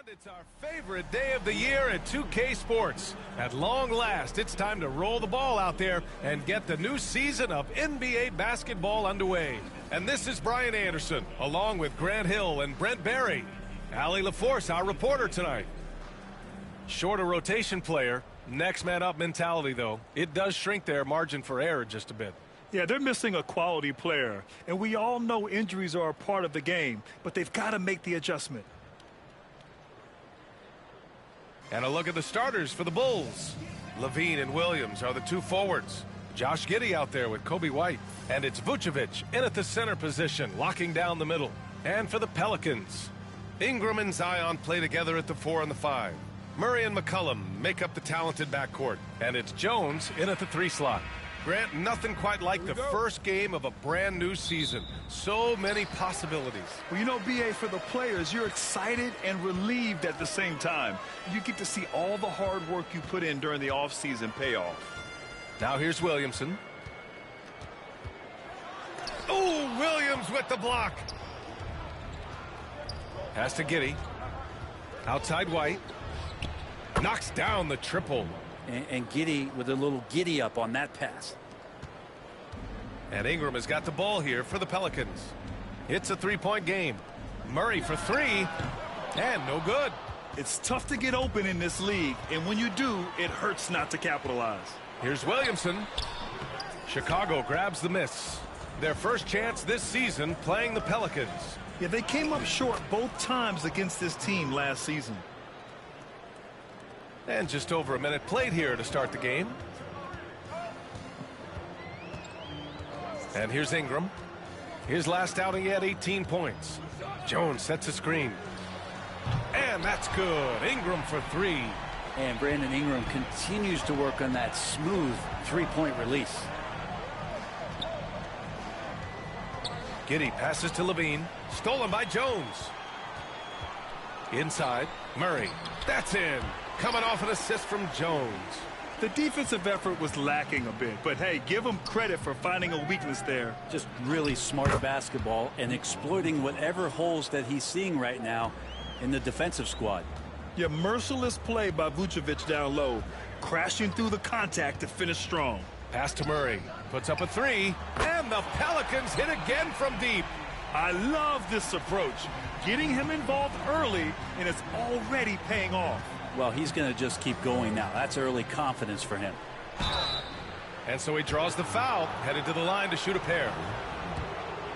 And it's our favorite day of the year at 2K Sports. At long last, it's time to roll the ball out there and get the new season of NBA basketball underway. And this is Brian Anderson, along with Grant Hill and Brent Barry. Allie LaForce, our reporter tonight. Shorter rotation player, next man up mentality, though. It does shrink their margin for error just a bit. Yeah, they're missing a quality player. And we all know injuries are a part of the game, but they've got to make the adjustment. And a look at the starters for the Bulls. Levine and Williams are the two forwards. Josh Giddey out there with Kobe White. And it's Vucevic in at the center position, locking down the middle. And for the Pelicans, Ingram and Zion play together at the 4 and the 5. Murray and McCollum make up the talented backcourt. And it's Jones in at the 3 slot. Grant, nothing quite like the first game of a brand new season. So many possibilities. Well, you know, B.A., for the players, you're excited and relieved at the same time. You get to see all the hard work you put in during the offseason pay off. Now here's Williamson. Oh, Williams with the block. Pass to Giddey. Outside White. Knocks down the triple. And Giddey with a little giddy up on that pass. And Ingram has got the ball here for the Pelicans. It's a three-point game. Murray for 3, and no good. It's tough to get open in this league, and when you do, it hurts not to capitalize. Here's Williamson. Chicago grabs the miss. Their first chance this season playing the Pelicans. Yeah, they came up short both times against this team last season. And just over a minute played here to start the game. And here's Ingram. His last outing, he had 18 points. Jones sets a screen. And that's good. Ingram for 3. And Brandon Ingram continues to work on that smooth three-point release. Giddey passes to Levine. Stolen by Jones. Inside, Murray. That's in. Coming off an assist from Jones. The defensive effort was lacking a bit, but hey, give him credit for finding a weakness there. Just really smart basketball and exploiting whatever holes that he's seeing right now in the defensive squad. Yeah, merciless play by Vucevic down low, crashing through the contact to finish strong. Pass to Murray. Puts up a 3, and the Pelicans hit again from deep. I love this approach. Getting him involved early, and it's already paying off. Well, he's going to just keep going now. That's early confidence for him. And so he draws the foul, headed to the line to shoot a pair.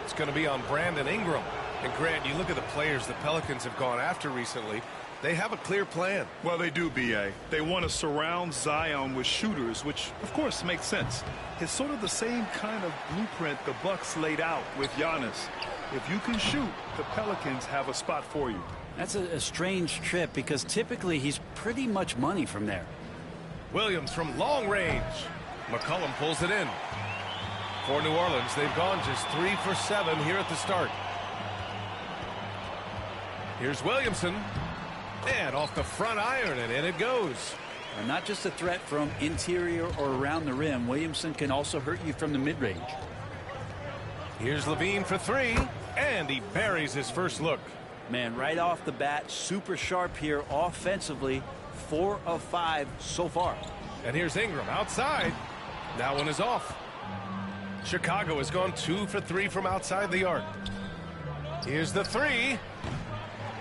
It's going to be on Brandon Ingram. And Grant, you look at the players the Pelicans have gone after recently. They have a clear plan. Well, they do, B.A. They want to surround Zion with shooters, which, of course, makes sense. It's sort of the same kind of blueprint the Bucks laid out with Giannis. If you can shoot, the Pelicans have a spot for you. That's a strange trip because typically he's pretty much money from there. Williams from long range. McCollum pulls it in. For New Orleans, they've gone just 3 for 7 here at the start. Here's Williamson. And off the front iron, and in it goes. And not just a threat from interior or around the rim. Williamson can also hurt you from the mid-range. Here's Levine for 3, and he buries his first look. Man, right off the bat, super sharp here offensively. 4 of 5 so far. And here's Ingram outside. That one is off. Chicago has gone 2 for 3 from outside the arc. Here's the 3.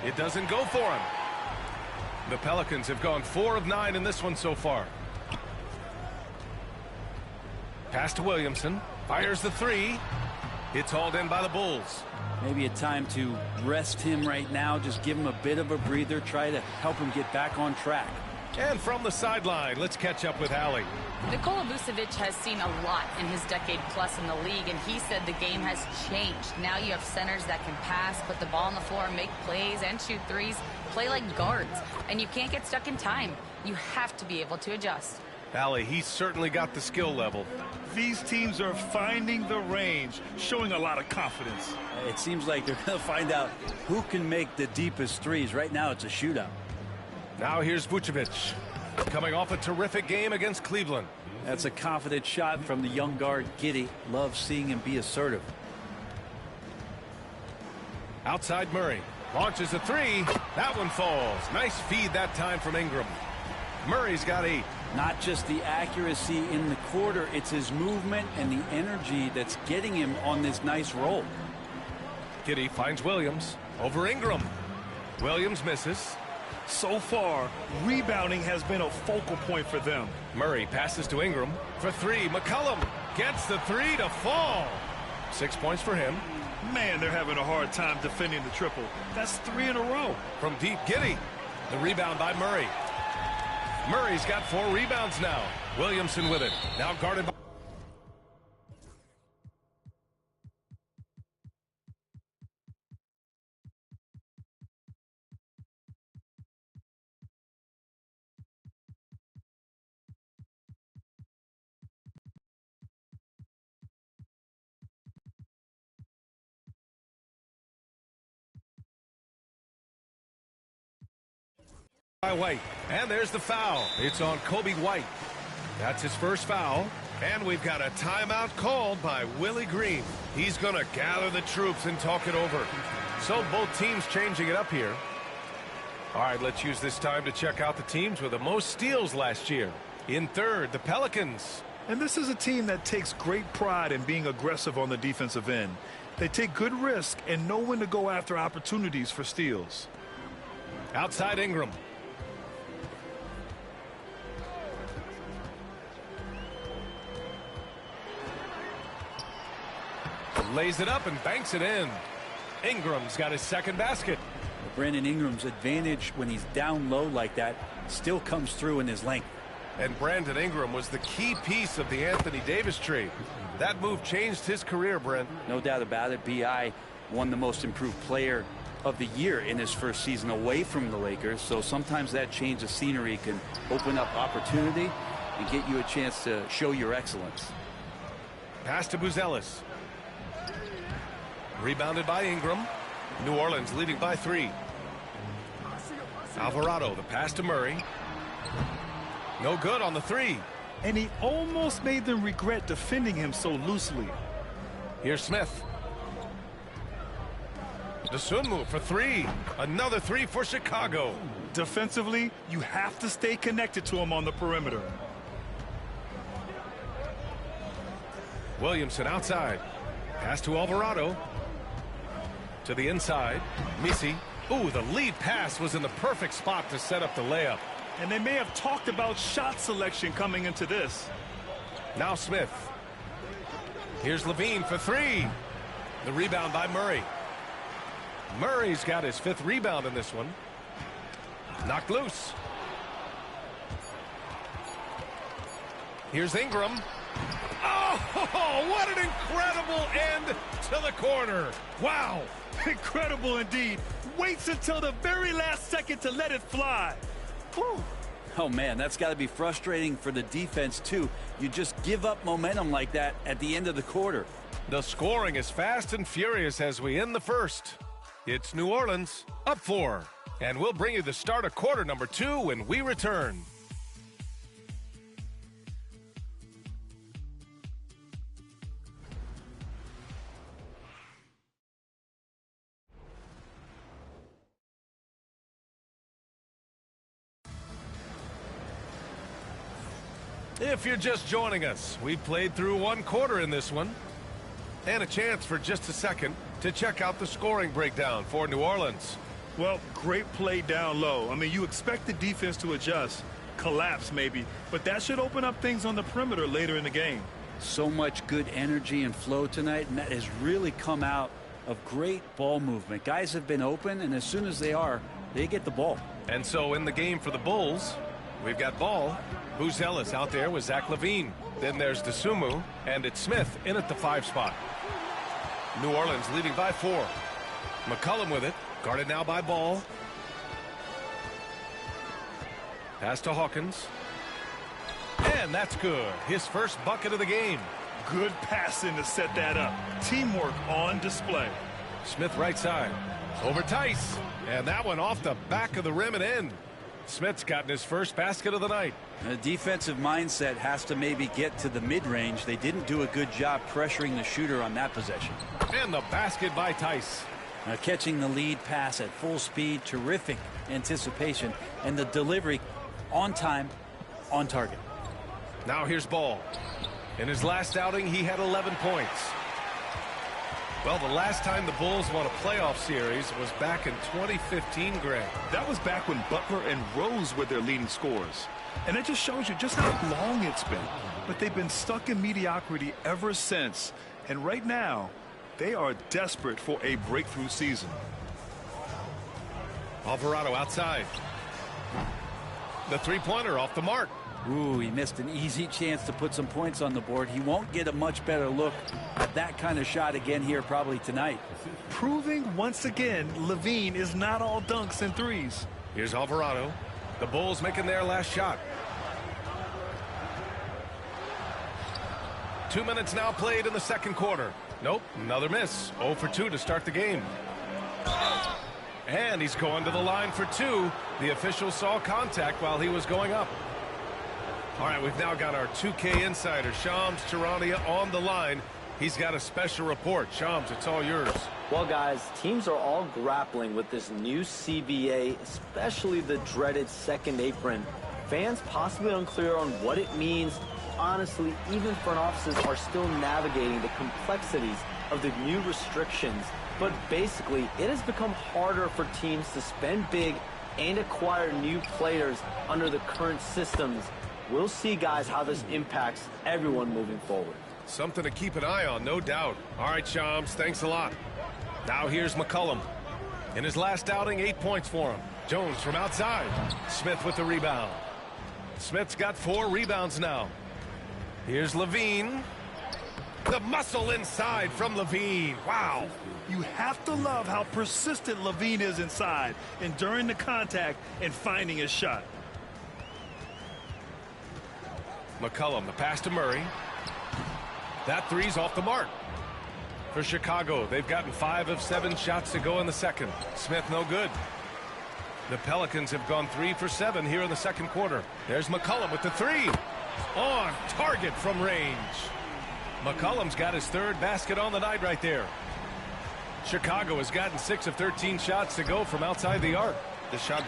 It doesn't go for him. The Pelicans have gone 4 of 9 in this one so far. Pass to Williamson. Fires the 3. It's hauled in by the Bulls. Maybe a time to rest him right now. Just give him a bit of a breather. Try to help him get back on track. And from the sideline, let's catch up with Allie. Nikola Vucevic has seen a lot in his decade plus in the league, and he said the game has changed. Now you have centers that can pass, put the ball on the floor, make plays, and shoot threes, play like guards. And you can't get stuck in time. You have to be able to adjust. Allie, he's certainly got the skill level. These teams are finding the range, showing a lot of confidence. It seems like they're going to find out who can make the deepest threes. Right now, it's a shootout. Now here's Vucevic, coming off a terrific game against Cleveland. That's a confident shot from the young guard, Giddey. Love seeing him be assertive. Outside Murray. Launches a three. That one falls. Nice feed that time from Ingram. Murray's got 8. Not just the accuracy in the quarter, it's his movement and the energy that's getting him on this nice roll. Giddey finds Williams over Ingram. Williams misses. So far, rebounding has been a focal point for them. Murray passes to Ingram for 3. McCollum gets the 3 to fall. 6 points for him. Man, they're having a hard time defending the triple. That's 3 in a row. From deep, Giddey. The rebound by Murray. Murray's got 4 rebounds now. Williamson with it. Now guarded by... White. And there's the foul. It's on Kobe White. That's his first foul. And we've got a timeout called by Willie Green. He's going to gather the troops and talk it over. So both teams changing it up here. All right, let's use this time to check out the teams with the most steals last year. In third, the Pelicans. And this is a team that takes great pride in being aggressive on the defensive end. They take good risk and know when to go after opportunities for steals. Outside Ingram. Lays it up and banks it in. Ingram's got his second basket. Brandon Ingram's advantage when he's down low like that still comes through in his length. And Brandon Ingram was the key piece of the Anthony Davis trade. That move changed his career, Brent. No doubt about it. B.I. won the most improved player of the year in his first season away from the Lakers. So sometimes that change of scenery can open up opportunity and get you a chance to show your excellence. Pass to Buzelis. Rebounded by Ingram. New Orleans leading by 3. Alvarado, the pass to Murray. No good on the 3. And he almost made them regret defending him so loosely. Here's Smith. The swim move for 3. Another 3 for Chicago. Defensively, you have to stay connected to him on the perimeter. Williamson outside. Pass to Alvarado. To the inside. Misi. Ooh, the lead pass was in the perfect spot to set up the layup. And they may have talked about shot selection coming into this. Now Smith. Here's Levine for 3. The rebound by Murray. Murray's got his 5th rebound in this one. Knocked loose. Here's Ingram. Oh, what an incredible end to the corner. Wow, incredible indeed. Waits until the very last second to let it fly. Whew. Oh, man, that's got to be frustrating for the defense, too. You just give up momentum like that at the end of the quarter. The scoring is fast and furious as we end the first. It's New Orleans up 4. And we'll bring you the start of quarter number 2 when we return. If you're just joining us, we played through 1 quarter in this one. And a chance for just a second to check out the scoring breakdown for New Orleans. Well, great play down low. I mean, you expect the defense to adjust, collapse maybe, but that should open up things on the perimeter later in the game. So much good energy and flow tonight, and that has really come out of great ball movement. Guys have been open, and as soon as they are, they get the ball. And so in the game for the Bulls, we've got ball. Buzelis out there with Zach LaVine. Then there's DeSumo, and it's Smith in at the 5 spot. New Orleans leading by 4. McCollum with it, guarded now by Ball. Pass to Hawkins. And that's good. His first bucket of the game. Good passing to set that up. Teamwork on display. Smith right side. Over Tice. And that one off the back of the rim and in. Smith's gotten his first basket of the night. The defensive mindset has to maybe get to the mid-range. They didn't do a good job pressuring the shooter on that possession. And the basket by Tice. Catching the lead pass at full speed, terrific anticipation, and the delivery on time, on target. Now here's Ball. In his last outing, he had 11 points. Well, the last time the Bulls won a playoff series was back in 2015, Greg. That was back when Butler and Rose were their leading scorers. And it just shows you just how long it's been. But they've been stuck in mediocrity ever since. And right now, they are desperate for a breakthrough season. Alvarado outside. The three-pointer off the mark. Ooh, he missed an easy chance to put some points on the board. He won't get a much better look at that kind of shot again here probably tonight. Proving once again, Levine is not all dunks and threes. Here's Alvarado. The Bulls making their last shot. 2 minutes now played in the second quarter. Nope, another miss. 0 for 2 to start the game. And he's going to the line for 2. The official saw contact while he was going up. All right, we've now got our 2K insider, Shams Charania, on the line. He's got a special report. Shams, it's all yours. Well, guys, teams are all grappling with this new CBA, especially the dreaded second apron. Fans possibly unclear on what it means. Honestly, even front offices are still navigating the complexities of the new restrictions. But basically, it has become harder for teams to spend big and acquire new players under the current systems. We'll see, guys, how this impacts everyone moving forward. Something to keep an eye on, no doubt. All right, Shams, thanks a lot. Now here's McCollum. In his last outing, 8 points for him. Jones from outside. Smith with the rebound. Smith's got 4 rebounds now. Here's Levine. The muscle inside from Levine. Wow. You have to love how persistent Levine is inside, enduring the contact and finding his shot. McCollum, the pass to Murray. That three's off the mark. For Chicago, they've gotten 5 of 7 shots to go in the second. Smith no good. The Pelicans have gone 3 for 7 here in the second quarter. There's McCollum with the 3. On target from range. McCollum's got his 3rd basket on the night right there. Chicago has gotten 6 of 13 shots to go from outside the arc. The shot.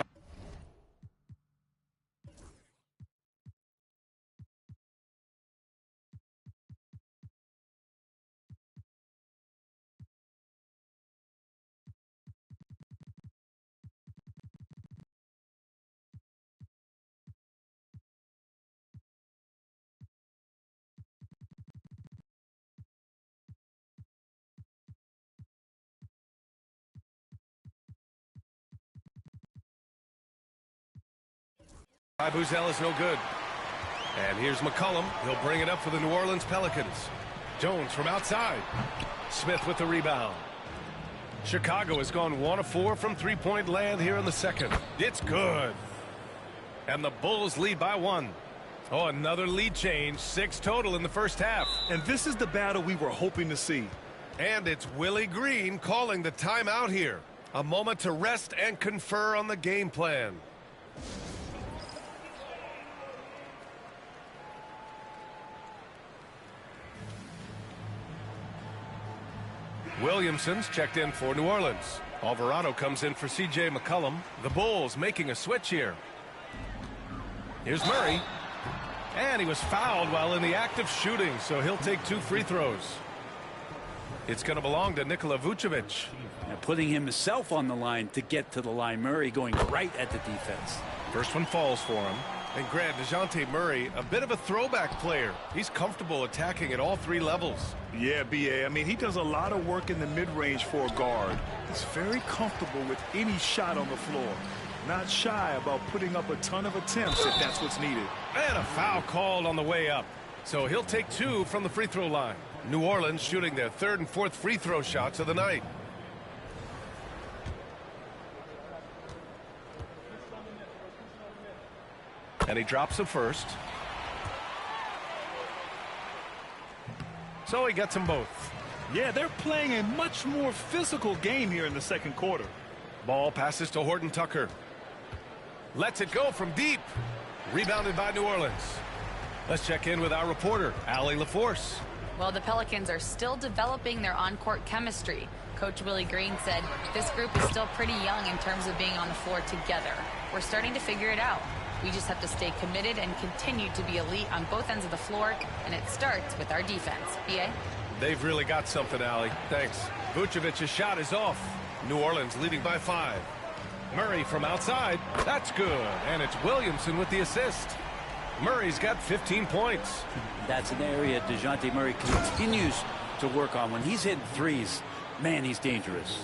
Buzel is no good. And here's McCollum. He'll bring it up for the New Orleans Pelicans. Jones from outside. Smith with the rebound. Chicago has gone 1 of 4 from three-point land here in the second. It's good. And the Bulls lead by 1. Oh, another lead change. 6 total in the first half. And this is the battle we were hoping to see. And it's Willie Green calling the timeout here. A moment to rest and confer on the game plan. Williamson's checked in for New Orleans. Alvarado comes in for C.J. McCollum. The Bulls making a switch here. Here's Murray. And he was fouled while in the act of shooting, so he'll take 2 free throws. It's going to belong to Nikola Vucevic. Now putting himself on the line to get to the line. Murray going right at the defense. First one falls for him. And Grant, DeJounte Murray, a bit of a throwback player. He's comfortable attacking at all 3 levels. Yeah, B.A. I mean, he does a lot of work in the mid-range for a guard. He's very comfortable with any shot on the floor. Not shy about putting up a ton of attempts if that's what's needed. And a foul called on the way up. So he'll take 2 from the free throw line. New Orleans shooting their 3rd and 4th free throw shots of the night. And he drops the first. So he gets them both. Yeah, they're playing a much more physical game here in the second quarter. Ball passes to Horton Tucker. Lets it go from deep. Rebounded by New Orleans. Let's check in with our reporter, Allie LaForce. Well, the Pelicans are still developing their on-court chemistry. Coach Willie Green said, this group is still pretty young in terms of being on the floor together. We're starting to figure it out. We just have to stay committed and continue to be elite on both ends of the floor, and it starts with our defense. B.A.? They've really got something, Allie. Thanks. Vucevic's shot is off. New Orleans leading by 5. Murray from outside. That's good. And it's Williamson with the assist. Murray's got 15 points. That's an area DeJounte Murray continues to work on. When he's hitting threes, man, he's dangerous.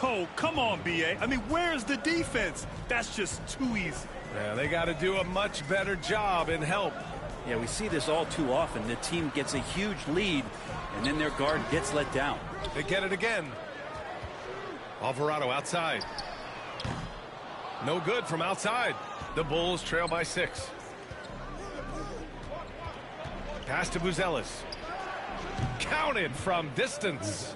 Oh, come on, B.A. I mean, where's the defense? That's just too easy. Yeah, they got to do a much better job in help. Yeah, we see this all too often. The team gets a huge lead, and then their guard gets let down. They get it again. Alvarado outside. No good from outside. The Bulls trail by 6. Pass to Buzelis. Counted from distance.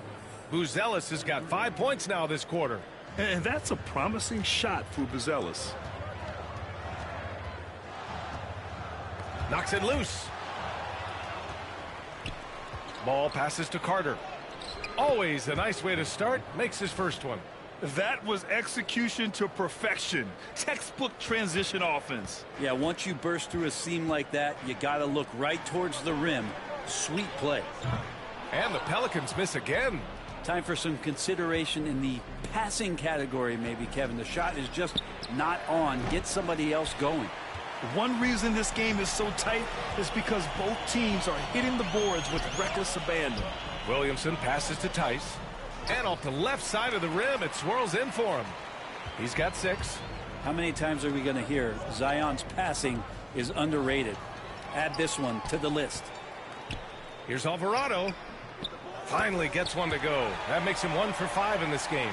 Buzelis has got 5 points now this quarter. And that's a promising shot for Buzelis. Knocks it loose. Ball passes to Carter. Always a nice way to start. Makes his first one. That was execution to perfection. Textbook transition offense. Yeah, once you burst through a seam like that, you got to look right towards the rim. Sweet play. And the Pelicans miss again. Time for some consideration in the passing category, maybe, Kevin. The shot is just not on. Get somebody else going. One reason this game is so tight is because both teams are hitting the boards with reckless abandon. Williamson passes to Tice. And off the left side of the rim, it swirls in for him. He's got 6. How many times are we going to hear Zion's passing is underrated? Add this one to the list. Here's Alvarado. Finally gets one to go. That makes him 1 for 5 in this game.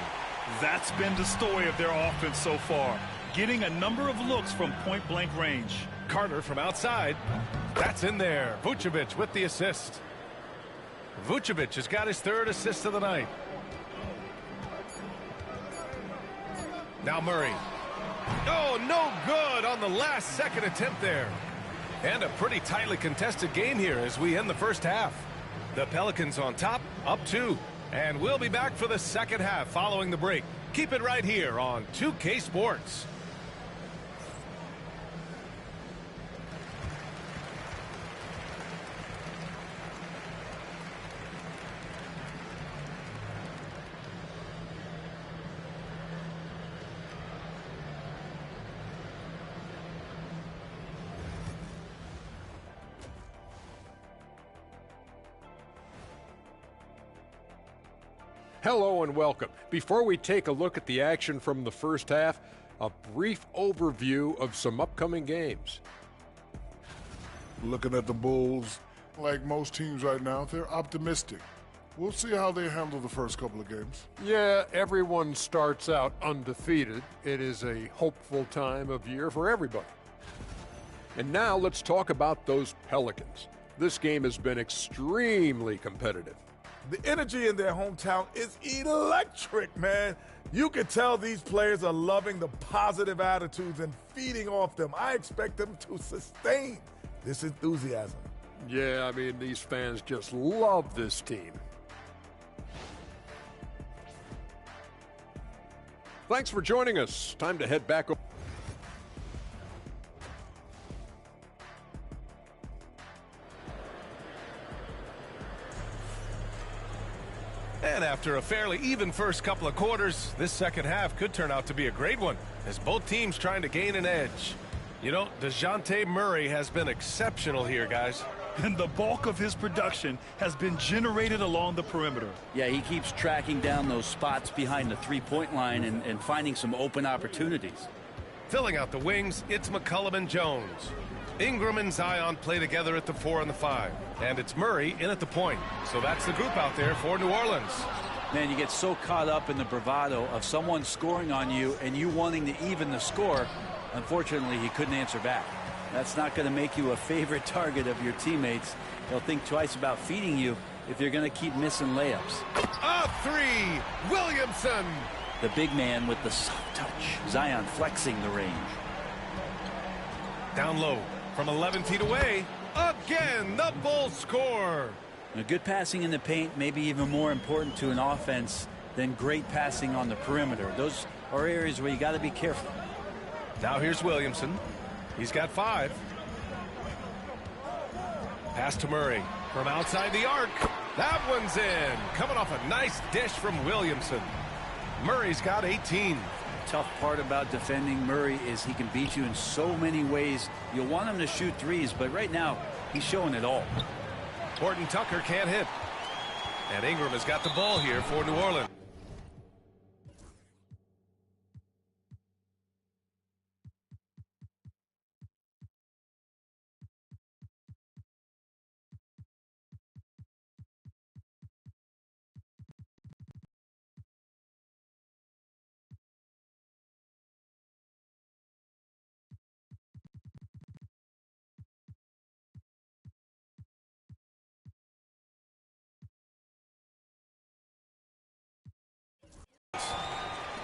That's been the story of their offense so far. Getting a number of looks from point-blank range. Carter from outside. That's in there. Vucevic with the assist. Vucevic has got his 3rd assist of the night. Now Murray. Oh, no good on the last second attempt there. And a pretty tightly contested game here as we end the first half. The Pelicans on top, up 2. And we'll be back for the second half following the break. Keep it right here on 2K Sports. Hello and welcome. Before we take a look at the action from the first half, a brief overview of some upcoming games. Looking at the Bulls, like most teams right now, they're optimistic. We'll see how they handle the first couple of games. Yeah, everyone starts out undefeated. It is a hopeful time of year for everybody. And now let's talk about those Pelicans. This game has been extremely competitive. The energy in their hometown is electric, man. You can tell these players are loving the positive attitudes and feeding off them. I expect them to sustain this enthusiasm. Yeah, I mean, these fans just love this team. Thanks for joining us. Time to head back. And after a fairly even first couple of quarters, this second half could turn out to be a great one as both teams trying to gain an edge. You know, DeJounte Murray has been exceptional here, guys. And the bulk of his production has been generated along the perimeter. Yeah, he keeps tracking down those spots behind the three-point line and finding some open opportunities. Filling out the wings, it's McCollum and Jones. Ingram and Zion play together at the 4 and the 5. And it's Murray in at the point. So that's the group out there for New Orleans. Man, you get so caught up in the bravado of someone scoring on you and you wanting to even the score. Unfortunately, he couldn't answer back. That's not going to make you a favorite target of your teammates. They'll think twice about feeding you if you're going to keep missing layups. A 3, Williamson. The big man with the soft touch. Zion flexing the range. Down low from 11 feet away. Again, the Bulls score. Now, good passing in the paint may be even more important to an offense then great passing on the perimeter. Those are areas where you got to be careful. Now here's Williamson. He's got 5. Pass to Murray from outside the arc. That one's in. Coming off a nice dish from Williamson. Murray's got 18. Tough part about defending Murray is he can beat you in so many ways. You'll want him to shoot threes, but right now he's showing it all. Horton Tucker can't hit. And Ingram has got the ball here for New Orleans.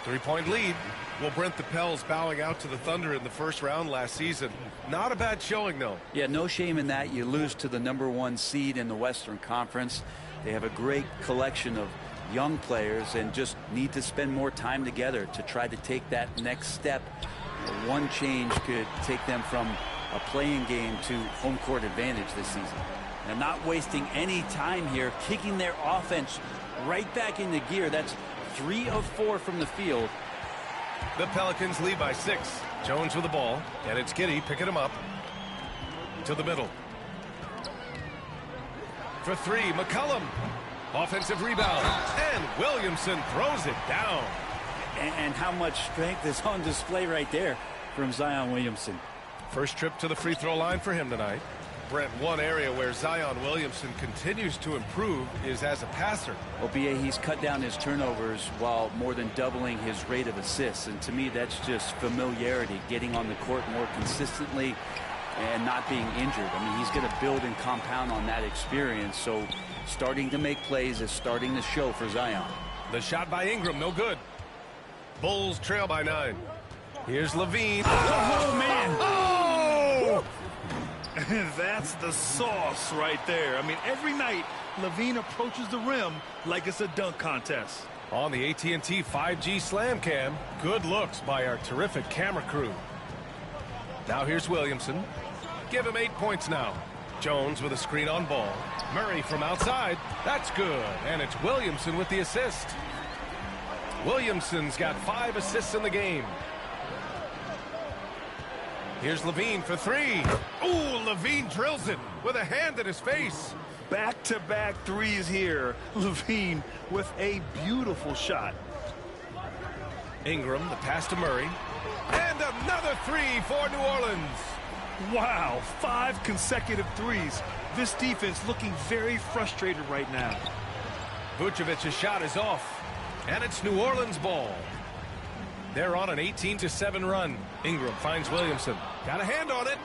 Three-point lead. Well, Brent, the Pels bowing out to the Thunder in the first round last season. Not a bad showing, though. Yeah, no shame in that. You lose to the #1 seed in the Western Conference. They have a great collection of young players and just need to spend more time together to try to take that next step. One change could take them from a playing game to home court advantage this season. They're not wasting any time here, kicking their offense right back into gear. That's 3 of 4 from the field. The Pelicans lead by 6. Jones with the ball, and it's Giddey picking him up to the middle. For 3, McCollum. Offensive rebound, and Williamson throws it down. And how much strength is on display right there from Zion Williamson. First trip to the free throw line for him tonight. Brent, one area where Zion Williamson continues to improve is as a passer. Well, B.A., he's cut down his turnovers while more than doubling his rate of assists. And to me, that's just familiarity, getting on the court more consistently and not being injured. I mean, he's going to build and compound on that experience. So starting to make plays is starting to show for Zion. The shot by Ingram, no good. Bulls trail by 9. Here's Levine. Oh, man. Oh! That's the sauce right there. I mean, every night, Levine approaches the rim like it's a dunk contest. On the AT&T 5G Slam Cam, good looks by our terrific camera crew. Now here's Williamson. Give him 8 points now. Jones with a screen on ball. Murray from outside. That's good. And it's Williamson with the assist. Williamson's got 5 assists in the game. Here's Levine for 3. Ooh, Levine drills it with a hand in his face. Back-to-back threes here. Levine with a beautiful shot. Ingram, the pass to Murray. And another 3 for New Orleans. Wow, 5 consecutive threes. This defense looking very frustrated right now. Vucevic's shot is off. And it's New Orleans ball. They're on an 18-7 run. Ingram finds Williamson. Got a hand on it.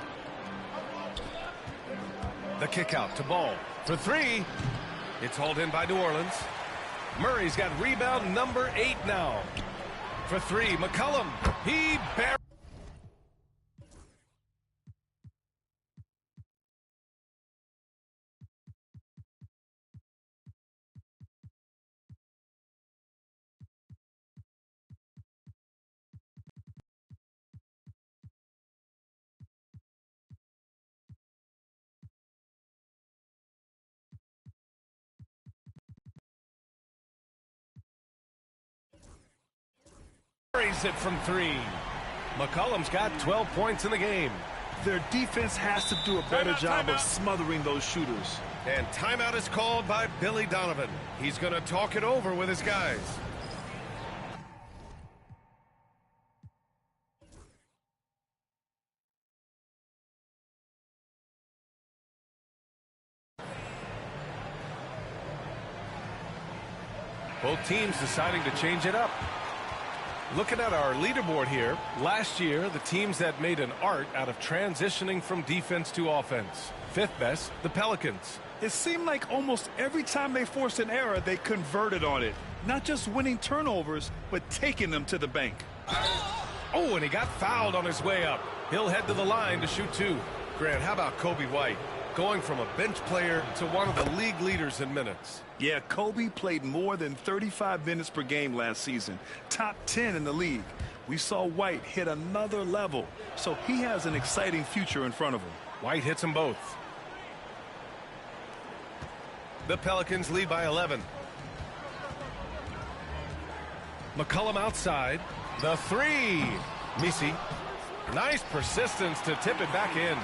The kick out to Ball for 3. It's hauled in by New Orleans. Murray's got rebound number 8 now. For 3, McCollum. He barely. Carries it from 3. McCollum's got 12 points in the game. Their defense has to do a better job of smothering those shooters. And timeout is called by Billy Donovan. He's going to talk it over with his guys. Both teams deciding to change it up. Looking at our leaderboard here, last year, the teams that made an art out of transitioning from defense to offense. 5th best, the Pelicans. It seemed like almost every time they forced an error, they converted on it. Not just winning turnovers, but taking them to the bank. Oh, and he got fouled on his way up. He'll head to the line to shoot 2. Grant, how about Kobe White? going from a bench player to one of the league leaders in minutes. Yeah, Kobe played more than 35 minutes per game last season. Top 10 in the league. We saw White hit another level, so he has an exciting future in front of him. White hits them both. The Pelicans lead by 11. McCollum outside. The three. Messi. Nice persistence to tip it back in.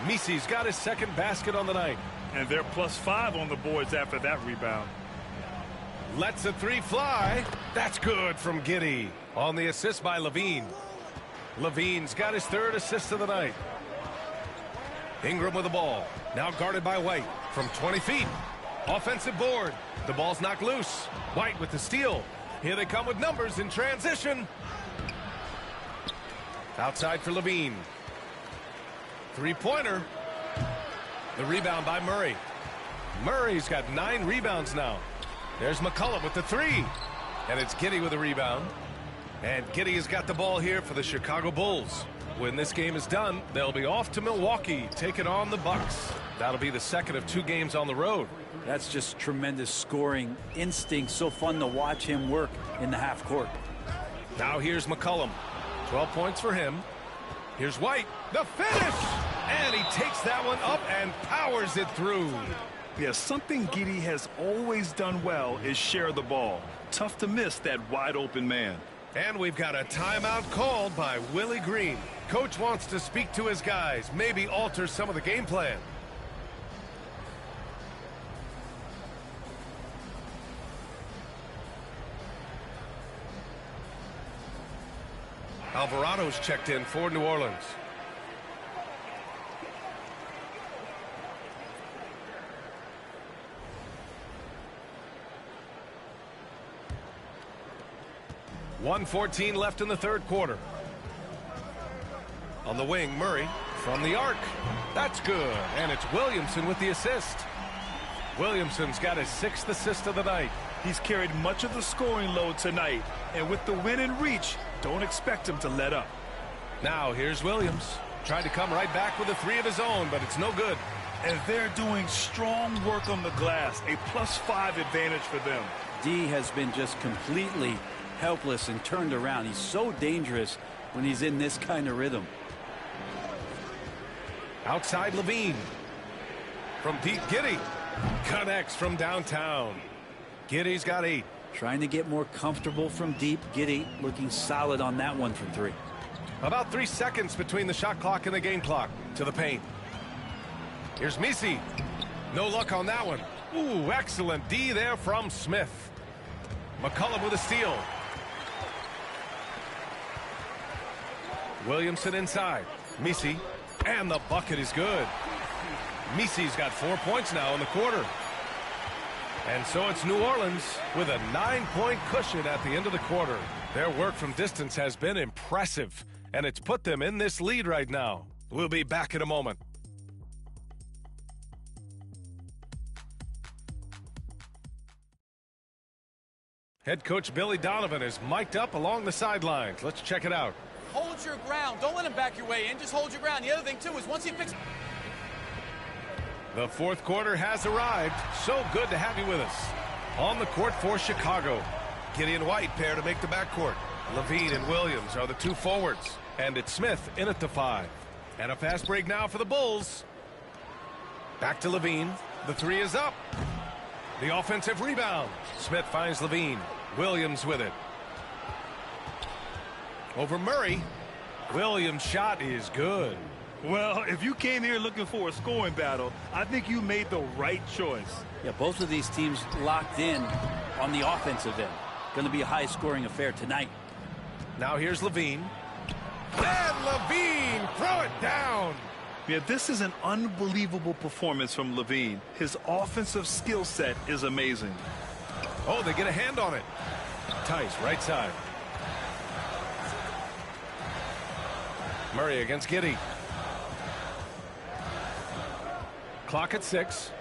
Messi's got his second basket on the night. And they're +5 on the boards after that rebound. Lets a three fly. That's good from Giddey. On the assist by Levine. Levine's got his third assist of the night. Ingram with the ball. Now guarded by White from 20 feet. Offensive board. The ball's knocked loose. White with the steal. Here they come with numbers in transition. Outside for Levine. Three-pointer. The rebound by Murray. Murray's got 9 rebounds now. There's McCollum with the three. And it's Giddey with the rebound. And Giddey has got the ball here for the Chicago Bulls. When this game is done, they'll be off to Milwaukee, taking on the Bucks. That'll be the second of 2 games on the road. That's just tremendous scoring instinct. So fun to watch him work in the half court. Now here's McCollum. 12 points for him. Here's White. The finish! And he takes that one up and powers it through. Yeah, something Giddey has always done well is share the ball. Tough to miss that wide open man. And we've got a timeout called by Willie Green. Coach wants to speak to his guys, maybe alter some of the game plan. Alvarado's checked in for New Orleans. .114 left in the third quarter. On the wing, Murray from the arc. That's good. And it's Williamson with the assist. Williamson's got his 6th assist of the night. He's carried much of the scoring load tonight. And with the win in reach, don't expect him to let up. Now here's Williams. Tried to come right back with a 3 of his own, but it's no good. And they're doing strong work on the glass. A +5 advantage for them. D has been just completely helpless and turned around. He's so dangerous when he's in this kind of rhythm. Outside Levine. From deep, Giddey. Connects from downtown. Giddey's got 8. Trying to get more comfortable from deep. Giddey looking solid on that one from 3. About 3 seconds between the shot clock and the game clock. To the paint. Here's Messi. No luck on that one. Ooh, excellent D there from Smith. McCollum with a steal. Williamson inside. Messi. And the bucket is good. Messi's got 4 points now in the quarter. And so it's New Orleans with a 9-point cushion at the end of the quarter. Their work from distance has been impressive, and it's put them in this lead right now. We'll be back in a moment. Head coach Billy Donovan is mic'd up along the sidelines. Let's check it out. Hold your ground. Don't let him back your way in. Just hold your ground. The other thing, too, is once he picks... The fourth quarter has arrived. So good to have you with us. On the court for Chicago. Giddey and White pair to make the backcourt. Levine and Williams are the 2 forwards. And it's Smith in at the 5. And a fast break now for the Bulls. Back to Levine. The 3 is up. The offensive rebound. Smith finds Levine. Williams with it. Over Murray. Williams' shot is good. Well, if you came here looking for a scoring battle, I think you made the right choice. Yeah, both of these teams locked in on the offensive end. Going to be a high-scoring affair tonight. Now here's Levine. And Levine, throw it down. Yeah, this is an unbelievable performance from Levine. His offensive skill set is amazing. Oh, they get a hand on it. Tice, right side. Murray against Giddey. Clock at 6.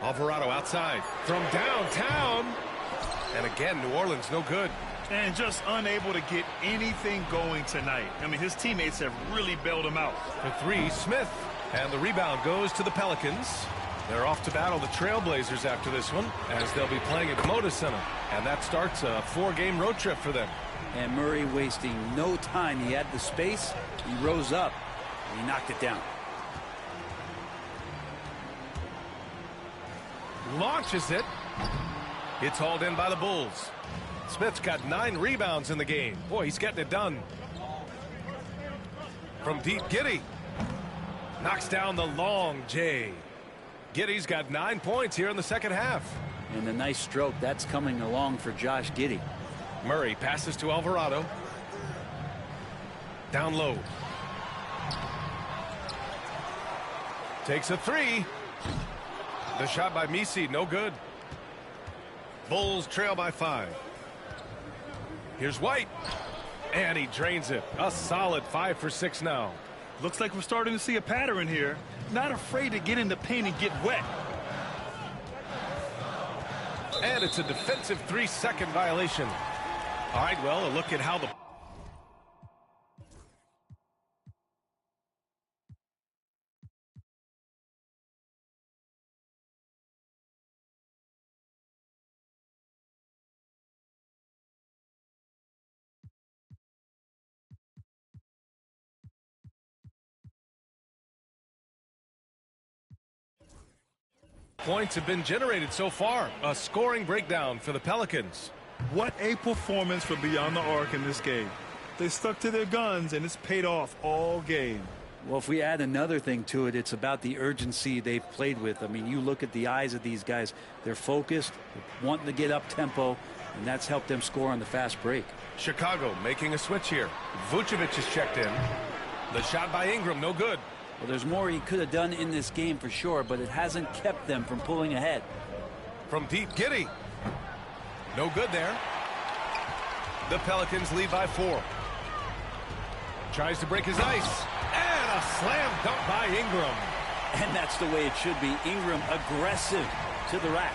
Alvarado outside. From downtown. And again, New Orleans no good. And just unable to get anything going tonight. I mean, his teammates have really bailed him out. For 3, Smith. And the rebound goes to the Pelicans. They're off to battle the Trailblazers after this one, as they'll be playing at Moda Center. And that starts a 4-game road trip for them. And Murray wasting no time. He had the space. He rose up. And he knocked it down. Launches it. It's hauled in by the Bulls. Smith's got 9 rebounds in the game. Boy, he's getting it done. From deep, Giddey. Knocks down the long J. Giddey's got 9 points here in the second half. And a nice stroke. That's coming along for Josh Giddey. Murray passes to Alvarado. Down low. Takes a 3. The shot by Misi, no good. Bulls trail by 5. Here's White. And he drains it. A solid 5 for 6 now. Looks like we're starting to see a pattern here. Not afraid to get in the paint and get wet. And it's a defensive 3-second violation. All right, well, a look at how the points have been generated so far. A scoring breakdown for the Pelicans. What a performance from beyond the arc in this game. They stuck to their guns, and it's paid off all game. Well, if we add another thing to it, it's about the urgency they've played with. I mean, you look at the eyes of these guys. They're focused, wanting to get up tempo, and that's helped them score on the fast break. Chicago making a switch here. Vucevic is checked in. The shot by Ingram, no good. Well, there's more he could have done in this game for sure, but it hasn't kept them from pulling ahead. From deep, Giddey. No good there. The Pelicans lead by 4. Tries to break his ice. And a slam dunk by Ingram. And that's the way it should be. Ingram aggressive to the rack.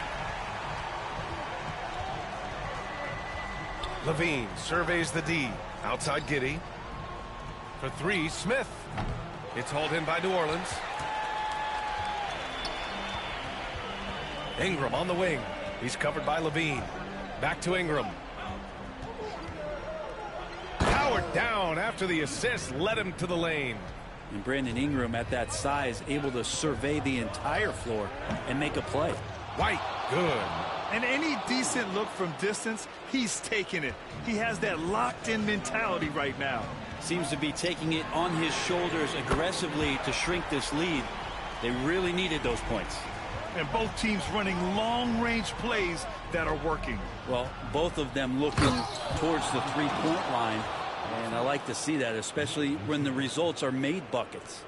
Levine surveys the D. Outside Giddey. For 3, Smith. It's hauled in by New Orleans. Ingram on the wing. He's covered by Levine. Back to Ingram. Powered down after the assist led him to the lane. And Brandon Ingram at that size able to survey the entire floor and make a play. White, good. And any decent look from distance, he's taking it. He has that locked-in mentality right now. Seems to be taking it on his shoulders aggressively to shrink this lead. They really needed those points. And both teams running long-range plays that are working. Well, both of them looking towards the three-point line. And I like to see that, especially when the results are made buckets.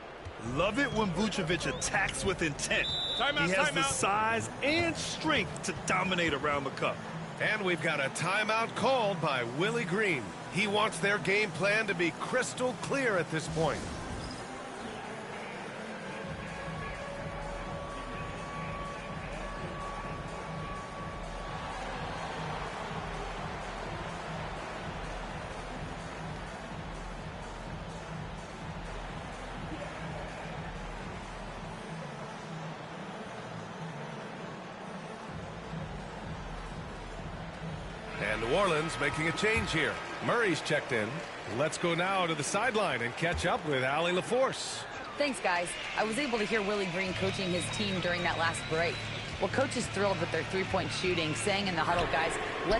Love it when Vucevic attacks with intent. He has the size and strength to dominate around the cup. And we've got a timeout called by Willie Green. He wants their game plan to be crystal clear at this point. And New Orleans making a change here. Murray's checked in. Let's go now to the sideline and catch up with Allie LaForce. Thanks, guys. I was able to hear Willie Green coaching his team during that last break. Well, coach is thrilled with their three-point shooting, saying in the huddle, guys,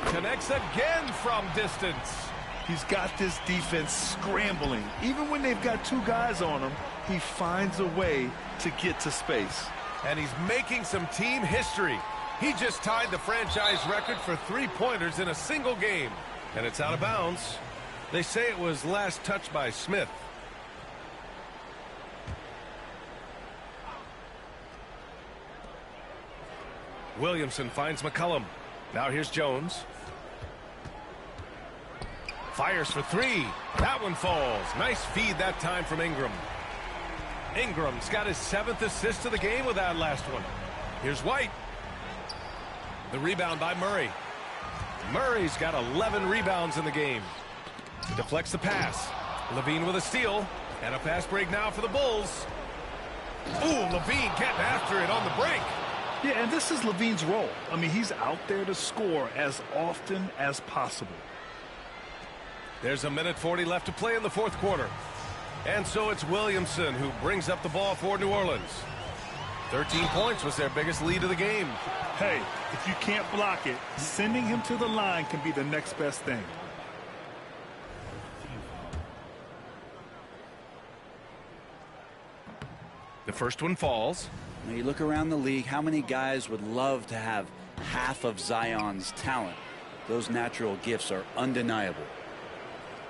connects again from distance. He's got this defense scrambling. Even when they've got 2 guys on him, he finds a way to get to space. And he's making some team history. He just tied the franchise record for 3-pointers in a single game. And it's out of bounds. They say it was last touched by Smith. Williamson finds McCollum. Now here's Jones. Fires for 3. That one falls. Nice feed that time from Ingram. Ingram's got his 7th assist of the game with that last one. Here's White. The rebound by Murray. Murray's got 11 rebounds in the game. Deflects the pass. Levine with a steal. And a pass break now for the Bulls. Ooh, Levine getting after it on the break. Yeah, and this is Levine's role. I mean, he's out there to score as often as possible. There's a minute 40 left to play in the fourth quarter. And so it's Williamson who brings up the ball for New Orleans. 13 points was their biggest lead of the game. Hey, if you can't block it, sending him to the line can be the next best thing. The first one falls. When you look around the league, how many guys would love to have half of Zion's talent? Those natural gifts are undeniable.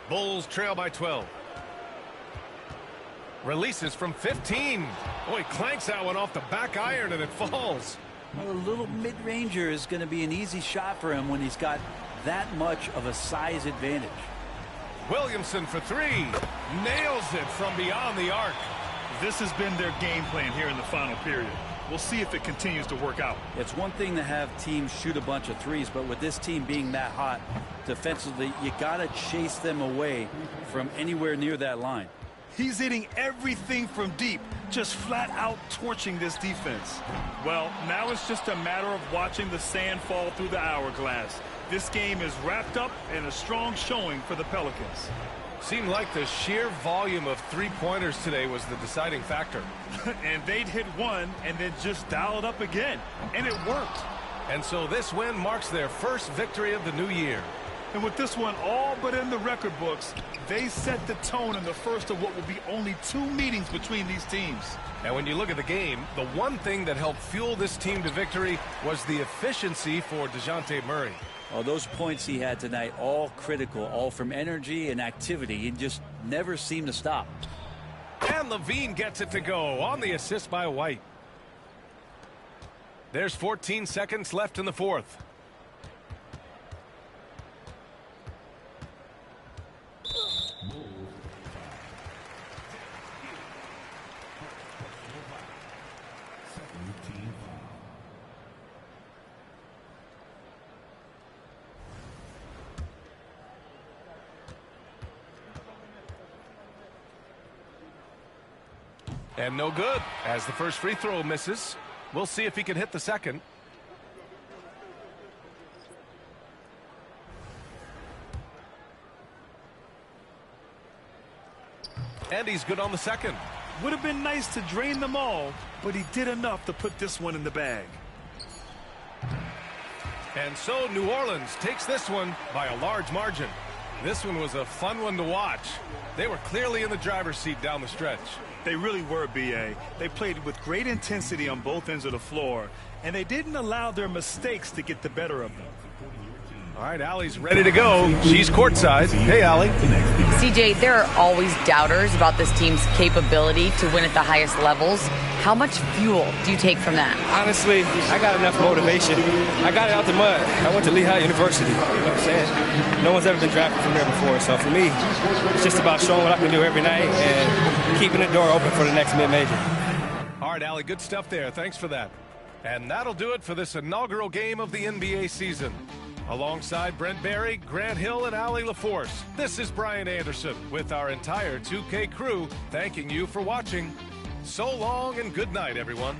Bulls trail by 12. Releases from 15. Oh, he clanks that one off the back iron and it falls. Well, a little mid-ranger is going to be an easy shot for him when he's got that much of a size advantage. Williamson for three. Nails it from beyond the arc. This has been their game plan here in the final period. We'll see if it continues to work out. It's one thing to have teams shoot a bunch of threes, but with this team being that hot defensively, you got to chase them away from anywhere near that line. He's hitting everything from deep, just flat out torching this defense. Well, now it's just a matter of watching the sand fall through the hourglass. This game is wrapped up in a strong showing for the Pelicans. Seemed like the sheer volume of three-pointers today was the deciding factor. And they'd hit one and then just dial it up again. And it worked. And so this win marks their first victory of the new year. And with this one all but in the record books, they set the tone in the first of what will be only 2 meetings between these teams. And when you look at the game, the one thing that helped fuel this team to victory was the efficiency for DeJounte Murray. Oh, those points he had tonight, all critical, all from energy and activity. He just never seemed to stop. And Levine gets it to go on the assist by White. There's 14 seconds left in the fourth. And no good as the first free throw misses. We'll see if he can hit the second. And he's good on the second. Would have been nice to drain them all, but he did enough to put this one in the bag. And so New Orleans takes this one by a large margin. This one was a fun one to watch. They were clearly in the driver's seat down the stretch. They really were, B.A. They played with great intensity on both ends of the floor, and they didn't allow their mistakes to get the better of them. All right, Allie's ready to go. She's courtside. Hey, Allie. CJ, there are always doubters about this team's capability to win at the highest levels. How much fuel do you take from that? Honestly, I got enough motivation. I got it out the mud. I went to Lehigh University. You know what I'm saying? No one's ever been drafted from there before. So for me, it's just about showing what I can do every night and keeping the door open for the next mid-major. All right, Allie, good stuff there. Thanks for that. And that'll do it for this inaugural game of the NBA season. Alongside Brent Barry, Grant Hill, and Allie LaForce, this is Brian Anderson with our entire 2K crew thanking you for watching. So long and good night, everyone.